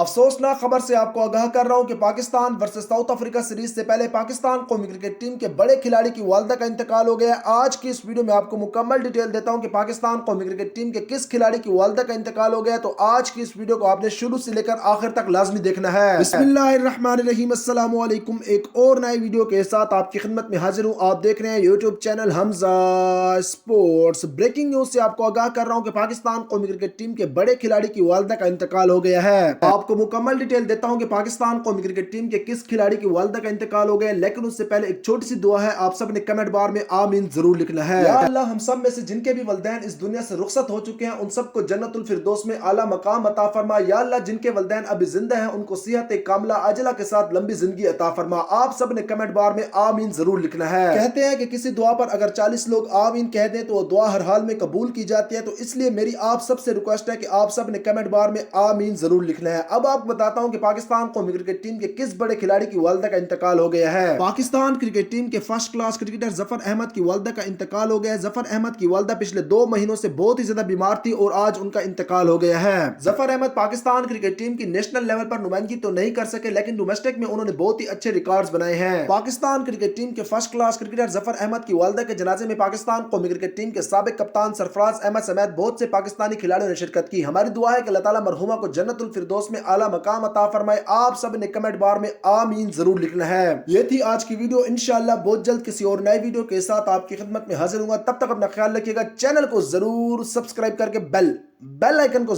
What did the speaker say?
افسوسناک خبر سے آپ کو آگاہ کر رہا ہوں کہ Pakistan versus South Africa series سے پہلے پاکستان قومی کرکٹ ٹیم کے بڑے کھلاڑی کی والدہ کا انتقال ہو گیا ہے۔ آج کی اس ویڈیو میں آپ کو مکمل ڈیٹیل دیتا ہوں کہ پاکستان قومی کرکٹ ٹیم کے کس کھلاڑی کی والدہ کا انتقال ہو گیا ہے، تو آج کی اس ویڈیو کو آپ نے شروع سے لے کر آخر تک لازمی دیکھنا ہے۔ بسم اللہ الرحمن الرحیم، السلام علیکم۔ ایک اور نئی ویڈیو کے ساتھ آپ کی خدمت میں حاضر ہوں۔ آپ دیکھ رہے ہیں یوٹیوب چینل حمزہ اسپورٹس۔ بریکنگ نیوز سے آپ کو آگاہ کر رہا ہوں کہ پاکستان قومی کرکٹ ٹیم کے بڑے کھلاڑی کی والدہ کا انتقال ہو گیا ہے۔ آپ کو مکمل ڈیٹیل دیتا ہوں کہ پاکستان قومی کرکٹ ٹیم کے کس کھلاڑی کی والدہ کا انتقال ہو گیا، لیکن اس سے پہلے ایک چھوٹی سی دعا ہے، آپ سب نے کمنٹ بار میں آمین ضرور لکھنا ہے۔ یا اللہ، ہم سب میں سے جن کے بھی والدین اس دنیا سے رخصت ہو چکے ہیں، ان سب کو جنت الفردوس میں اعلیٰ مقام عطا فرما۔ یا اللہ، جن کے والدین ابھی زندہ ہیں، ان کو صحت کاملہ عاجلہ کے ساتھ لمبی زندگی عطا فرما۔ آپ سب نے کمنٹ بار میں آمین ضرور لکھنا ہے۔ کہتے ہیں کہ کسی دعا پر اگر 40 لوگ آمین کہہ دیں تو وہ دعا ہر حال میں قبول کی جاتی ہے، تو اس لیے میری آپ سب سے ریکویسٹ ہے کہ آپ سب نے کمنٹ بار میں آمین ضرور لکھنا ہے۔ اب آپ بتاتا ہوں کہ پاکستان قومی کرکٹ ٹیم کے کس بڑے کھلاڑی کی والدہ کا انتقال ہو گیا ہے۔ پاکستان کرکٹ ٹیم کے فرسٹ کلاس کرکٹر ظفر احمد کی والدہ کا انتقال ہو گیا ہے۔ ظفر احمد کی والدہ پچھلے 2 مہینوں سے بہت ہی زیادہ بیمار تھی اور آج ان کا انتقال ہو گیا ہے۔ ظفر احمد پاکستان کرکٹ ٹیم کی نیشنل لیول پر نمائندگی تو نہیں کر سکے، لیکن ڈومیسٹک میں انہوں نے بہت ہی اچھے ریکارڈز بنائے ہیں۔ پاکستان کرکٹ ٹیم کے فرسٹ کلاس کرکٹر ظفر احمد کی والدہ کے جنازے میں پاکستان قومی کرکٹ ٹیم کے سابق کپتان سرفراز احمد سمیت بہت سے پاکستانی کھلاڑیوں نے شرکت کی۔ ہماری دعا ہے کہ اللہ تعالیٰ مرحومہ کو جنت الفردوس میں اعلیٰ مقام عطا فرمائے۔ آپ سب نے کمنٹ بار میں آمین ضرور لکھنا ہے۔ یہ تھی آج کی ویڈیو، انشاءاللہ بہت جلد کسی اور نئی ویڈیو کے ساتھ آپ کی خدمت میں حاضر ہوں گا۔ تب تک اپنا خیال رکھیے گا، چینل کو ضرور سبسکرائب کر کے بیل آئیکن کو